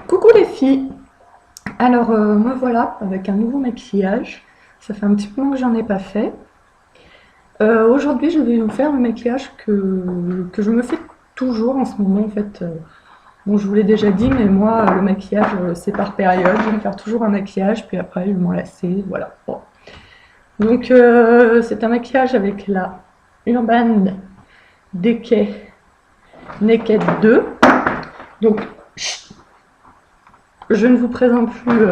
Coucou les filles. Alors me voilà avec un nouveau maquillage. Ça fait un petit moment que j'en ai pas fait. Aujourd'hui je vais vous faire le maquillage que je me fais toujours en ce moment en fait. Bon, je vous l'ai déjà dit, mais moi le maquillage c'est par période. Je vais me faire toujours un maquillage puis après je vais m'en lasser. Voilà. Bon. Donc c'est un maquillage avec la Urban Decay Naked 2. Donc je ne vous présente plus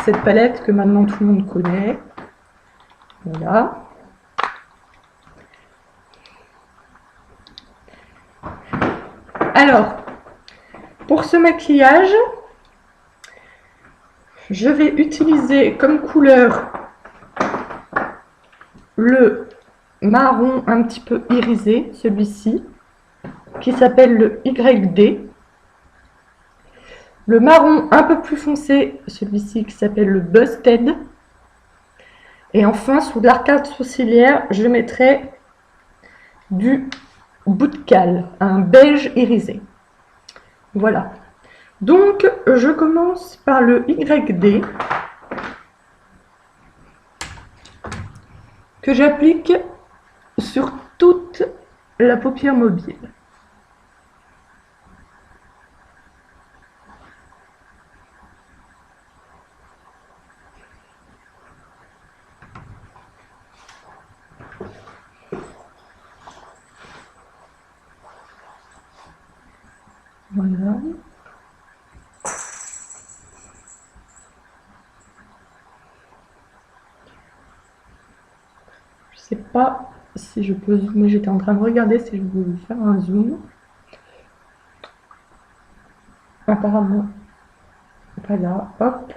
cette palette que maintenant tout le monde connaît. Voilà. Alors, pour ce maquillage, je vais utiliser comme couleur le marron un petit peu irisé, celui-ci, qui s'appelle le YD. Le marron un peu plus foncé, celui-ci qui s'appelle le Busted. Et enfin, sous l'arcade sourcilière, je mettrai du Bootcal, un beige irisé. Voilà. Donc, je commence par le YD que j'applique sur toute la paupière mobile. Voilà. Je sais pas si je peux zoomer, j'étais en train de regarder si je pouvais faire un zoom. Apparemment, voilà, hop.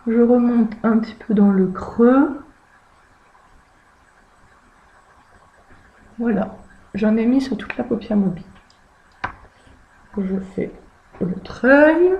Je remonte un petit peu dans le creux. Voilà, j'en ai mis sur toute la paupière mobile. Je fais l'autre œil.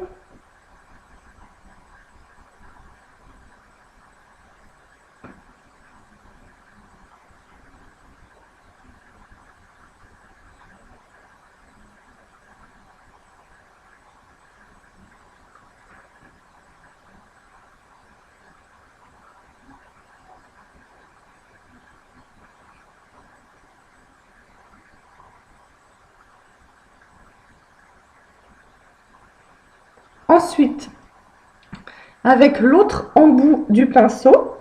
Ensuite, avec l'autre embout du pinceau,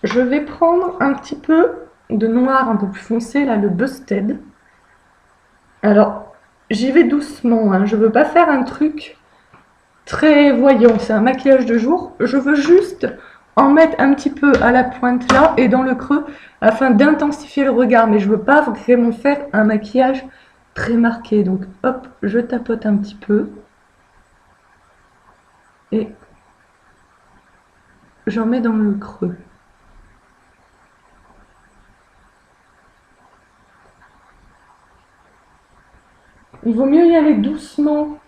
je vais prendre un petit peu de noir un peu plus foncé, là, le Busted. Alors, j'y vais doucement, hein, je ne veux pas faire un truc très voyant, c'est un maquillage de jour. Je veux juste en mettre un petit peu à la pointe là et dans le creux afin d'intensifier le regard, mais je ne veux pas vraiment faire un maquillage très marqué. Donc hop, je tapote un petit peu et j'en mets dans le creux. Il vaut mieux y aller doucement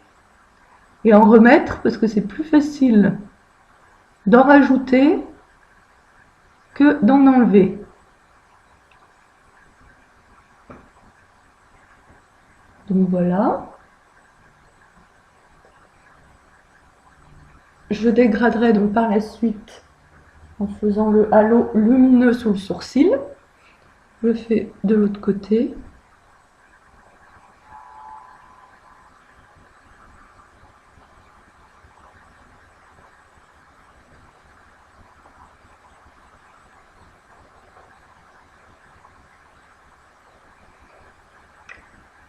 et en remettre parce que c'est plus facile d'en rajouter que d'en enlever. Donc voilà. Je dégraderai donc par la suite en faisant le halo lumineux sous le sourcil. Je le fais de l'autre côté.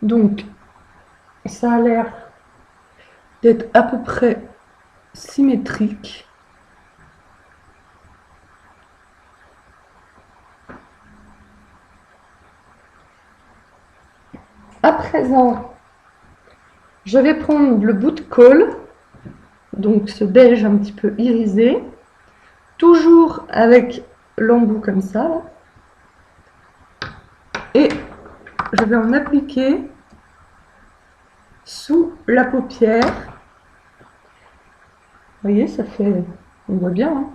Donc, ça a l'air d'être à peu près symétrique. À présent, je vais prendre le bout de colle, donc ce beige un petit peu irisé, toujours avec l'embout comme ça, là. Et je vais en appliquer sous la paupière. Vous voyez, ça fait, on voit bien, hein.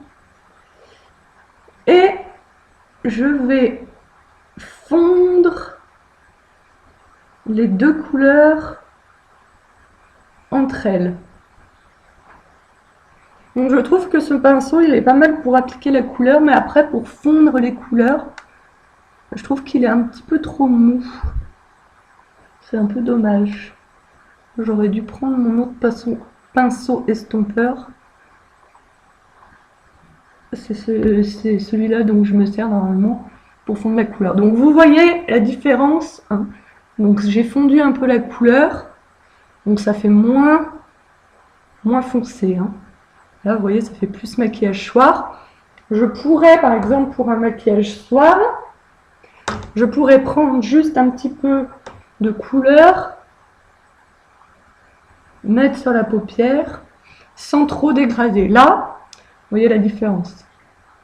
Et je vais fondre les deux couleurs entre elles. Donc je trouve que ce pinceau il est pas mal pour appliquer la couleur, mais après pour fondre les couleurs, je trouve qu'il est un petit peu trop mou. C'est un peu dommage. J'aurais dû prendre mon autre pinceau estompeur. C'est celui-là dont je me sers normalement pour fondre la couleur. Donc vous voyez la différence, hein. Donc j'ai fondu un peu la couleur, donc ça fait moins foncé, hein. Là vous voyez ça fait plus maquillage soir. Je pourrais par exemple pour un maquillage soir, je pourrais prendre juste un petit peu de couleur, mettre sur la paupière sans trop dégrader. Là, vous voyez la différence.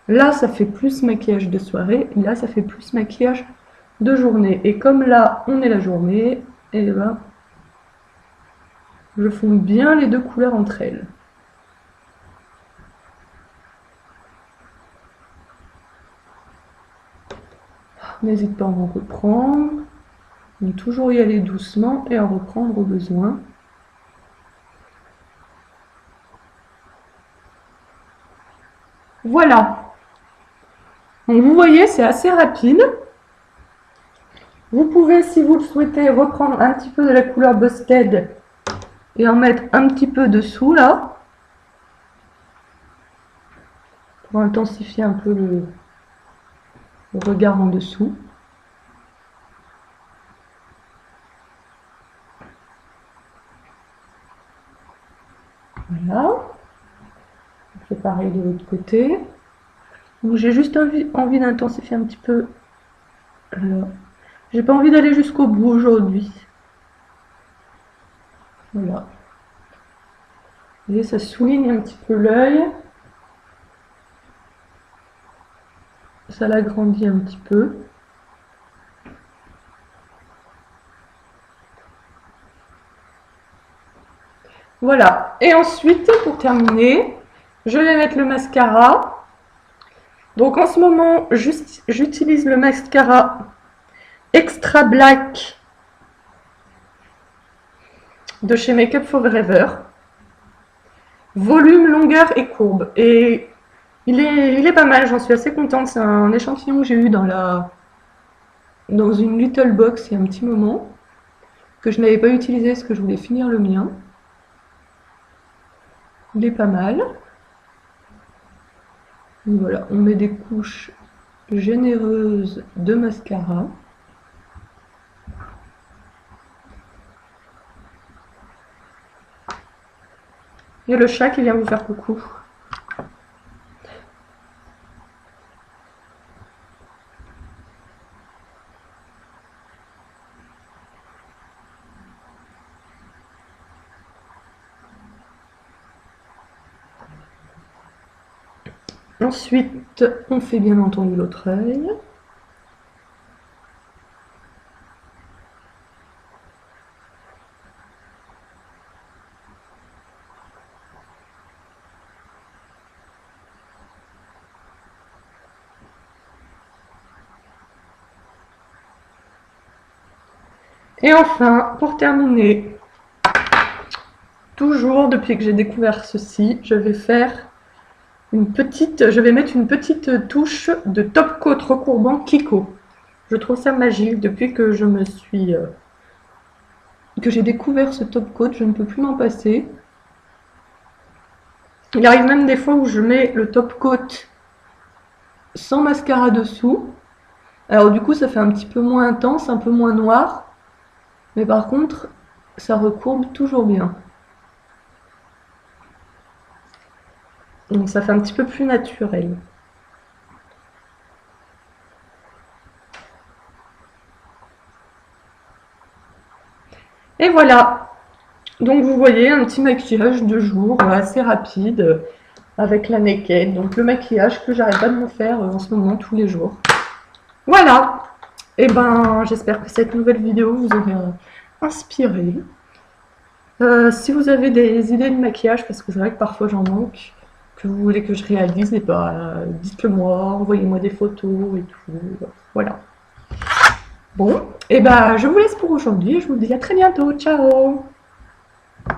Là, ça fait plus maquillage de soirée, et là, ça fait plus maquillage de journée. Et comme là, on est la journée, et ben, je fonds bien les deux couleurs entre elles. N'hésite pas à en reprendre. Donc, toujours y aller doucement et en reprendre au besoin. Voilà. Donc vous voyez, c'est assez rapide. Vous pouvez, si vous le souhaitez, reprendre un petit peu de la couleur Busted et en mettre un petit peu dessous, là, pour intensifier un peu le regard en dessous. Voilà. On fait pareil de l'autre côté. Donc j'ai juste envie d'intensifier un petit peu. J'ai pas envie d'aller jusqu'au bout aujourd'hui. Voilà. Vous voyez, ça souligne un petit peu l'œil. Ça l'agrandit un petit peu. Voilà. Et ensuite, pour terminer, je vais mettre le mascara. Donc en ce moment, j'utilise le mascara Extra Black de chez Make Up Forever. Volume, longueur et courbe. Et il est pas mal, j'en suis assez contente. C'est un échantillon que j'ai eu dans une little box il y a un petit moment, que je n'avais pas utilisé parce que je voulais finir le mien. Il est pas mal. Donc voilà, on met des couches généreuses de mascara. Il y a le chat qui vient vous faire coucou. Ensuite, on fait bien entendu l'autre œil. Et enfin, pour terminer, toujours depuis que j'ai découvert ceci, je vais mettre une petite touche de top coat recourbant Kiko. Je trouve ça magique. Depuis que que j'ai découvert ce top coat, je ne peux plus m'en passer. Il arrive même des fois où je mets le top coat sans mascara dessous. Alors du coup, ça fait un petit peu moins intense, un peu moins noir. Mais par contre, ça recourbe toujours bien. Donc ça fait un petit peu plus naturel. Et voilà. Donc vous voyez un petit maquillage de jour assez rapide avec la Naked. Donc le maquillage que j'arrête pas de me faire en ce moment tous les jours. Voilà. Et ben j'espère que cette nouvelle vidéo vous aura inspiré. Si vous avez des idées de maquillage, parce que c'est vrai que parfois j'en manque, que vous voulez que je réalise, et bah dites-le moi, envoyez-moi des photos et tout. Voilà. Bon, et ben je vous laisse pour aujourd'hui. Je vous dis à très bientôt. Ciao!